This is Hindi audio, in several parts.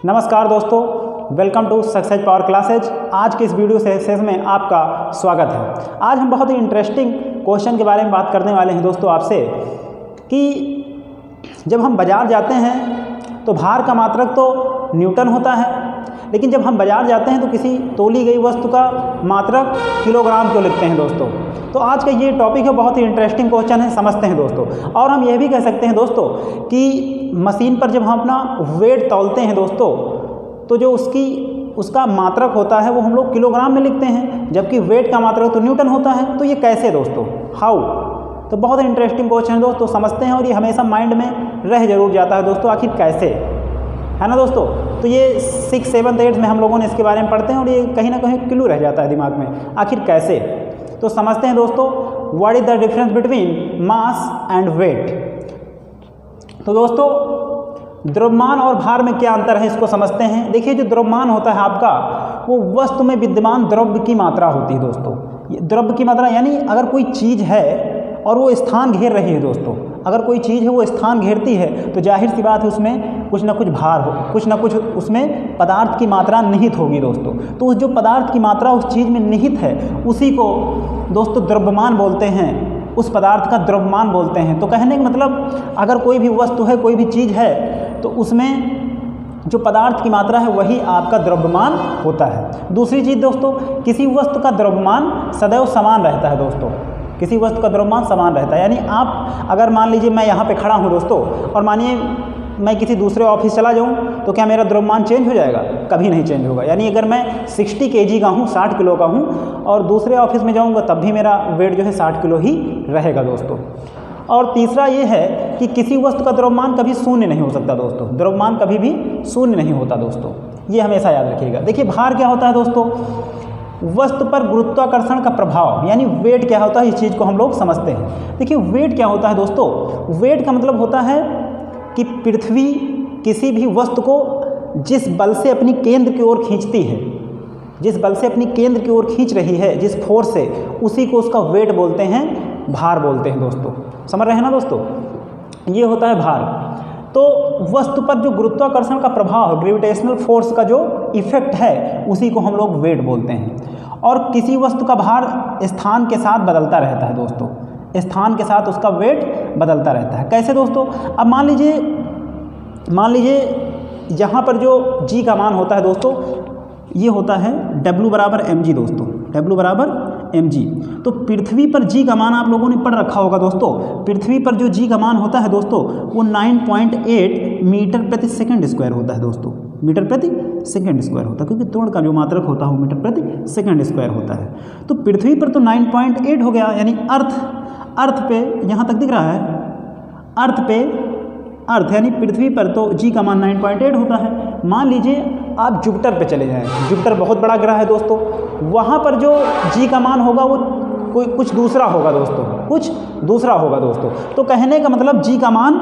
नमस्कार दोस्तों, welcome to success power classes. आज के इस वीडियो सेशन में आपका स्वागत है। आज हम बहुत ही इंटरेस्टिंग क्वेश्चन के बारे में बात करने वाले हैं दोस्तों आपसे कि जब हम बाज़ार जाते हैं तो भार का मात्रक तो न्यूटन होता है, लेकिन जब हम बाज़ार जाते हैं तो किसी तोली गई वस्तु का मात्रक किलोग्राम क्यों लिखते हैं दोस्तों। तो आज का ये टॉपिक है, बहुत ही इंटरेस्टिंग क्वेश्चन है, समझते हैं दोस्तों। और हम यह भी कह सकते हैं दोस्तों कि मशीन पर जब हम अपना वेट तौलते हैं दोस्तों, तो जो उसका मात्रक होता है वो हम लोग किलोग्राम में लिखते हैं, जबकि वेट का मात्रक तो न्यूटन होता है। तो ये कैसे दोस्तों, हाउ? तो बहुत इंटरेस्टिंग क्वेश्चन है दोस्तों, समझते हैं। और ये हमेशा माइंड में रह जरूर जाता है दोस्तों, आखिर कैसे, है ना दोस्तों। तो ये 6, 7, 8 में हम लोगों ने इसके बारे में पढ़ते हैं और ये कहीं ना कहीं क्लू रह जाता है दिमाग में, आखिर कैसे। तो समझते हैं दोस्तों, what is the difference between mass and weight. तो दोस्तों, द्रव्यमान और भार में क्या अंतर है इसको समझते हैं। देखिए, जो द्रव्यमान होता है आपका, वो वस्तु में विद्यमान द्रव्य की मात्रा होती है दोस्तों। द्रव्य की मात्रा यानी अगर कोई चीज़ है और वो स्थान घेर रही है दोस्तों, अगर कोई चीज़ है वो स्थान घेरती है तो जाहिर सी बात है उसमें कुछ ना कुछ भार हो, कुछ ना कुछ उसमें पदार्थ की मात्रा निहित होगी दोस्तों। तो उस जो पदार्थ की मात्रा उस चीज़ में निहित है उसी को दोस्तों द्रव्यमान बोलते हैं, उस पदार्थ का द्रव्यमान बोलते हैं। तो कहने का मतलब, अगर कोई भी वस्तु है, कोई भी चीज़ है, तो उसमें जो पदार्थ की मात्रा है वही आपका द्रव्यमान होता है। दूसरी चीज़ दोस्तों, किसी वस्तु का द्रव्यमान सदैव समान रहता है दोस्तों, किसी वस्तु का द्रव्यमान समान रहता है। यानी आप अगर मान लीजिए मैं यहाँ पे खड़ा हूँ दोस्तों, और मानिए मैं किसी दूसरे ऑफिस चला जाऊँ, तो क्या मेरा द्रव्यमान चेंज हो जाएगा? कभी नहीं चेंज होगा। यानी अगर मैं 60 kg का हूँ, 60 किलो का हूँ, और दूसरे ऑफिस में जाऊँगा तब भी मेरा वेट जो है 60 किलो ही रहेगा दोस्तों। और तीसरा ये है कि किसी वस्तु का द्रव्यमान कभी शून्य नहीं हो सकता दोस्तों, द्रव्यमान कभी भी शून्य नहीं होता दोस्तों, ये हमेशा याद रखिएगा। देखिए, भार क्या होता है दोस्तों, वस्तु पर गुरुत्वाकर्षण का प्रभाव, यानी वेट क्या होता है, इस चीज़ को हम लोग समझते हैं। देखिए, वेट क्या होता है दोस्तों, वेट का मतलब होता है कि पृथ्वी किसी भी वस्तु को जिस बल से अपनी केंद्र की ओर खींचती है, जिस बल से अपनी केंद्र की ओर खींच रही है, जिस फोर्स से, उसी को उसका वेट बोलते हैं, भार बोलते हैं दोस्तों। समझ रहे हैं ना दोस्तों, ये होता है भार। तो वस्तु पर जो गुरुत्वाकर्षण का प्रभाव, ग्रेविटेशनल फोर्स का जो इफेक्ट है, उसी को हम लोग वेट बोलते हैं। और किसी वस्तु का भार स्थान के साथ बदलता रहता है दोस्तों, स्थान के साथ उसका वेट बदलता रहता है। कैसे दोस्तों? अब मान लीजिए यहाँ पर जो g का मान होता है दोस्तों, ये होता है W बराबर mg दोस्तों, W बराबर mg। तो पृथ्वी पर g का मान आप लोगों ने पढ़ रखा होगा दोस्तों। पृथ्वी पर जो g का मान होता है दोस्तों, वो 9.8 मीटर प्रति सेकंड स्क्वायर होता है दोस्तों, मीटर प्रति सेकंड स्क्वायर होता है, क्योंकि त्वरण का जो मात्रक होता है वो मीटर प्रति सेकंड स्क्वायर होता है। तो पृथ्वी पर तो 9.8 हो गया, यानी अर्थ पे, यहाँ तक दिख रहा है, अर्थ यानी पृथ्वी पर तो g का मान 9.8 होता है। मान लीजिए आप जुपिटर पे चले जाएं, जुपिटर बहुत बड़ा ग्रह है दोस्तों, वहाँ पर जो g का मान होगा वो कुछ दूसरा होगा दोस्तों, कुछ दूसरा होगा दोस्तों। तो कहने का मतलब g का मान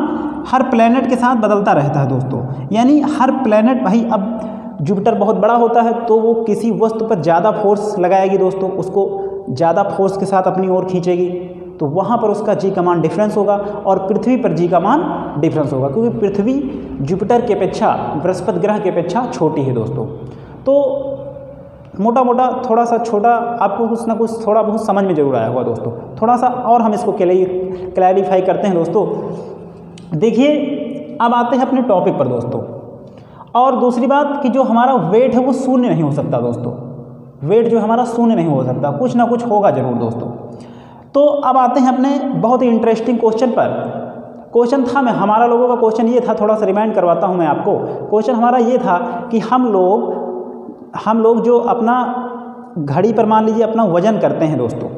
हर प्लेनेट के साथ बदलता रहता है दोस्तों। यानी हर प्लेनेट, भाई अब जुपिटर बहुत बड़ा होता है तो वो किसी वस्तु पर ज़्यादा फोर्स लगाएगी दोस्तों, उसको ज़्यादा फोर्स के साथ अपनी ओर खींचेगी, तो वहाँ पर उसका g का मान डिफरेंस होगा। और पृथ्वी पर g का मान डिफरेंस होगा, क्योंकि पृथ्वी जुपिटर की अपेक्षा, बृहस्पति ग्रह की अपेक्षा छोटी है दोस्तों। तो मोटा मोटा थोड़ा सा छोटा आपको कुछ ना कुछ थोड़ा बहुत समझ में जरूर आया होगा दोस्तों। थोड़ा सा और हम इसको क्लैरिफाई करते हैं दोस्तों। देखिए, अब आते हैं अपने टॉपिक पर दोस्तों। और दूसरी बात कि जो हमारा वेट है वो शून्य नहीं हो सकता दोस्तों, वेट जो हमारा शून्य नहीं हो सकता, कुछ ना कुछ होगा जरूर दोस्तों। तो अब आते हैं अपने बहुत ही इंटरेस्टिंग क्वेश्चन पर। क्वेश्चन था, हमारा लोगों का क्वेश्चन ये था, थोड़ा सा रिमाइंड करवाता हूँ मैं आपको। क्वेश्चन हमारा ये था कि हम लोग जो अपना घड़ी पर मान लीजिए अपना वजन करते हैं दोस्तों,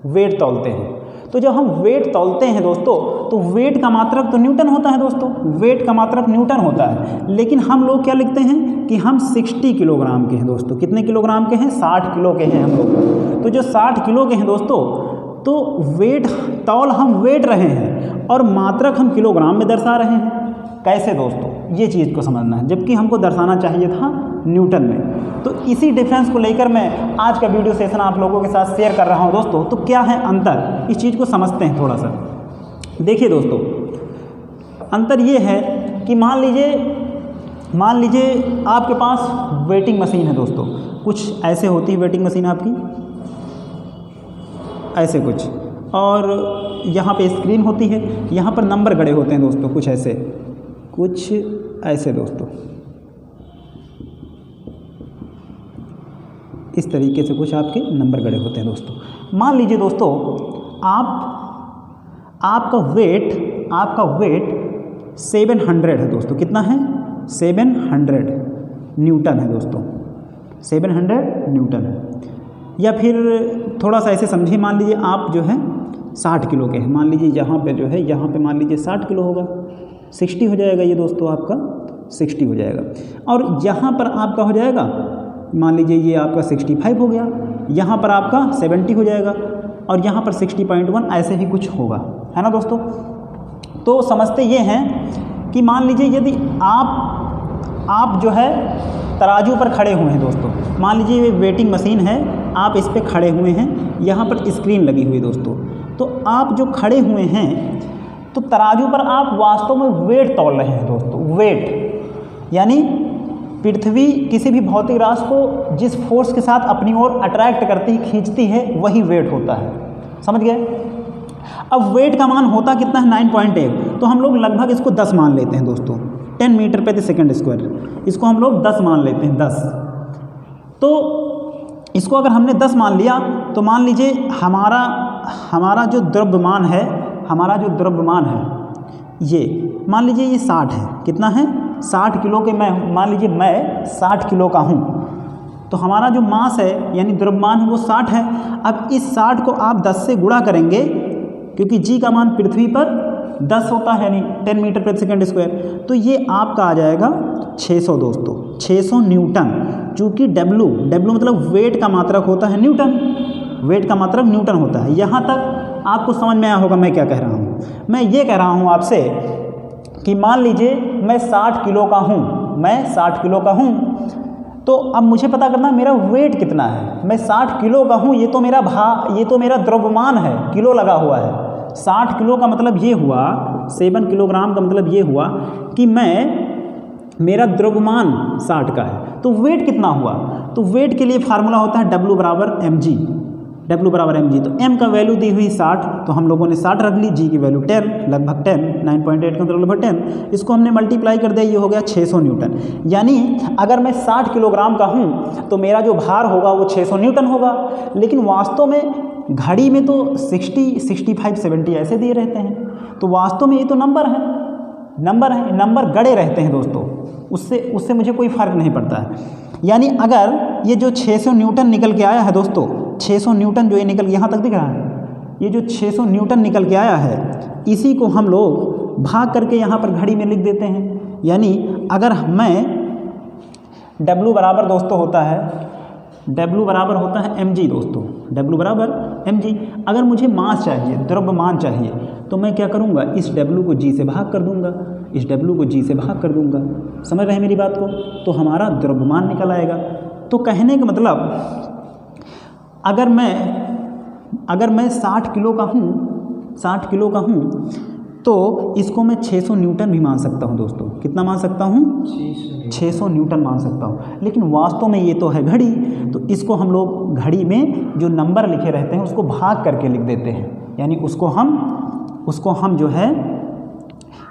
वेट तौलते हैं। तो जब हम वेट तौलते हैं दोस्तों, तो वेट का मात्रक तो न्यूटन होता है दोस्तों, वेट का मात्रक न्यूटन होता है। लेकिन हम लोग क्या लिखते हैं कि हम 60 किलोग्राम के हैं दोस्तों। कितने किलोग्राम के हैं? 60 किलो के हैं हम लोग। तो जो 60 किलो के हैं दोस्तों, तो वेट तौल हम वेट रहे हैं और मात्रक हम किलोग्राम में दर्शा रहे हैं। कैसे दोस्तों, ये चीज़ को समझना है, जबकि हमको दर्शाना चाहिए था न्यूटन में। तो इसी डिफरेंस को लेकर मैं आज का वीडियो सेशन आप लोगों के साथ शेयर कर रहा हूँ दोस्तों। तो क्या है अंतर, इस चीज़ को समझते हैं थोड़ा सा। देखिए दोस्तों, अंतर ये है कि मान लीजिए मान लीजिए आपके पास वेटिंग मशीन है दोस्तों, कुछ ऐसे होती है वेटिंग मशीन आपकी, ऐसे कुछ, और यहाँ पे स्क्रीन होती है, यहाँ पर नंबर गड़े होते हैं दोस्तों, कुछ ऐसे दोस्तों, इस तरीके से कुछ आपके नंबर गड़े होते हैं दोस्तों। मान लीजिए दोस्तों आपका वेट 700 है दोस्तों। कितना है? 700 न्यूटन है दोस्तों, 700 न्यूटन है। या फिर थोड़ा सा ऐसे समझिए, मान लीजिए आप जो है 60 किलो के हैं, मान लीजिए यहाँ पे जो है, यहाँ पे मान लीजिए 60 किलो होगा, 60 हो जाएगा ये दोस्तों, आपका 60 हो जाएगा। और यहाँ पर आपका हो जाएगा, मान लीजिए ये आपका 65 हो गया, यहाँ पर आपका 70 हो जाएगा, और यहाँ पर 60.1 ऐसे ही कुछ होगा, है ना दोस्तों। तो समझते ये हैं कि मान लीजिए यदि आप जो है तराजू पर खड़े हुए हैं दोस्तों, मान लीजिए ये वेटिंग मशीन है, आप इस पे खड़े हुए हैं, यहाँ पर स्क्रीन लगी हुई है दोस्तों। तो आप जो खड़े हुए हैं तो तराजू पर आप वास्तव में वेट तौल रहे हैं दोस्तों। वेट यानी पृथ्वी किसी भी भौतिक राशि को जिस फोर्स के साथ अपनी ओर अट्रैक्ट करती है, खींचती है, वही वेट होता है। समझ गए? अब वेट का मान होता कितना है? 9.8। तो हम लोग लगभग इसको 10 मान लेते हैं दोस्तों, 10 मीटर प्रति सेकंड स्क्वायर, इसको हम लोग 10 मान लेते हैं, 10। तो इसको अगर हमने 10 मान लिया तो मान लीजिए हमारा जो द्रव्यमान है, ये मान लीजिए ये 60 है। कितना है? 60 किलो के मान लीजिए मैं 60 किलो का हूँ, तो हमारा जो मास है यानी द्रव्यमान है वो 60 है। अब इस 60 को आप 10 से गुणा करेंगे, क्योंकि जी का मान पृथ्वी पर 10 होता है, यानी 10 मीटर प्रति सेकंड स्क्वायर, तो ये आपका आ जाएगा 600 दोस्तों, 600 न्यूटन। चूँकि डब्लू मतलब वेट का मात्रक होता है न्यूटन, वेट का मात्रक न्यूटन होता है। यहाँ तक आपको समझ में आया होगा मैं क्या कह रहा हूँ। मैं ये कह रहा हूँ आपसे कि मान लीजिए मैं 60 किलो का हूँ, तो अब मुझे पता करना है मेरा वेट कितना है। मैं 60 किलो का हूँ, ये तो मेरा द्रव्यमान है, किलो लगा हुआ है। 60 किलो का मतलब ये हुआ, 7 किलोग्राम का मतलब ये हुआ कि मेरा द्रव्यमान 60 का है। तो वेट कितना हुआ? तो वेट के लिए फार्मूला होता है W बराबर mg। तो m का वैल्यू दी हुई 60, तो हम लोगों ने 60 रख ली, g की वैल्यू 10, लगभग 10, 9.8 का मतलब लगभग 10। इसको हमने मल्टीप्लाई कर दिया, ये हो गया 600 न्यूटन। यानी अगर मैं 60 किलोग्राम का हूँ तो मेरा जो भार होगा वो 600 न्यूटन होगा। लेकिन वास्तव में घड़ी में तो 60, 65, 70 ऐसे दिए रहते हैं, तो वास्तव में ये तो नंबर नंबर गड़े रहते हैं दोस्तों, उससे मुझे कोई फ़र्क नहीं पड़ता है। यानी अगर ये जो 600 न्यूटन निकल के आया है दोस्तों, 600 न्यूटन जो ये निकल, यहाँ तक दिख रहा है, ये जो 600 न्यूटन निकल के आया है, इसी को हम लोग भाग करके यहाँ पर घड़ी में लिख देते हैं। यानी अगर मैं W बराबर दोस्तों होता है mg दोस्तों, W बराबर mg। अगर मुझे मास चाहिए, द्रव्यमान चाहिए, तो मैं क्या करूँगा? इस W को g से भाग कर दूँगा, समझ रहे हैं मेरी बात को? तो हमारा द्रव्यमान निकल आएगा। तो कहने का मतलब अगर मैं 60 किलो का हूँ तो इसको मैं 600 न्यूटन भी मान सकता हूँ दोस्तों। कितना मान सकता हूँ? 600 न्यूटन मान सकता हूँ। लेकिन वास्तव में ये तो है घड़ी, तो इसको हम लोग घड़ी में जो नंबर लिखे रहते हैं उसको भाग करके लिख देते हैं। यानी उसको हम जो है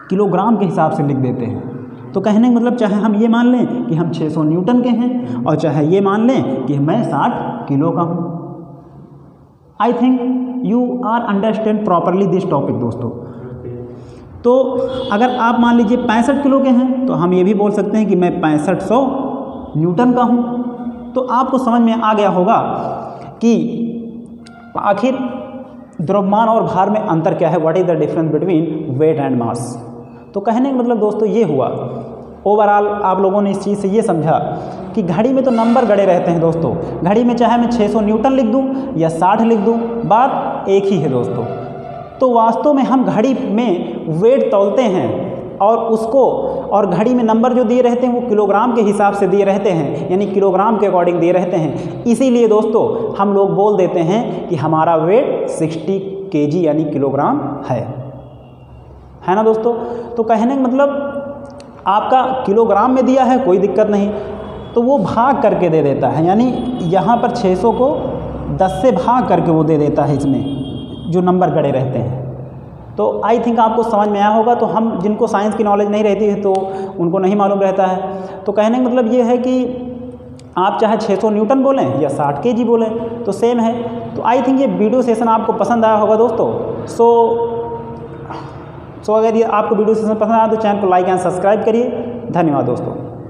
किलोग्राम के हिसाब से लिख देते हैं। तो कहने का मतलब चाहे हम ये मान लें कि हम 600 न्यूटन के हैं, और चाहे ये मान लें कि मैं 60 किलो का हूँ। I think you are understand properly this topic दोस्तों। तो अगर आप मान लीजिए 65 किलो के हैं, तो हम ये भी बोल सकते हैं कि मैं 6500 न्यूटन का हूँ। तो आपको समझ में आ गया होगा कि आखिर द्रव्यमान और भार में अंतर क्या है, what is the difference between weight and mass. तो कहने का मतलब दोस्तों ये हुआ, ओवरऑल आप लोगों ने इस चीज़ से ये समझा कि घड़ी में तो नंबर गड़े रहते हैं दोस्तों। घड़ी में चाहे मैं 600 न्यूटन लिख दूं या 60 लिख दूं, बात एक ही है दोस्तों। तो वास्तव में हम घड़ी में वेट तौलते हैं और घड़ी में नंबर जो दिए रहते हैं वो किलोग्राम के हिसाब से दिए रहते हैं, यानी किलोग्राम के अकॉर्डिंग दिए रहते हैं। इसीलिए दोस्तों हम लोग बोल देते हैं कि हमारा वेट 60 kg यानी किलोग्राम है ना दोस्तों। तो कहने का मतलब आपका किलोग्राम में दिया है कोई दिक्कत नहीं, तो वो भाग करके दे देता है, यानी यहाँ पर 600 को 10 से भाग करके वो दे देता है, इसमें जो नंबर गड़े रहते हैं। तो आई थिंक आपको समझ में आया होगा। तो हम जिनको साइंस की नॉलेज नहीं रहती है तो उनको नहीं मालूम रहता है। तो कहने का मतलब ये है कि आप चाहे 600 न्यूटन बोलें या 60 केजी बोलें तो सेम है। तो आई थिंक ये वीडियो सेशन आपको पसंद आया होगा दोस्तों। सो अगर ये आपको वीडियो सेशन पसंद आया तो चैनल को लाइक एंड सब्सक्राइब करिए। धन्यवाद दोस्तों।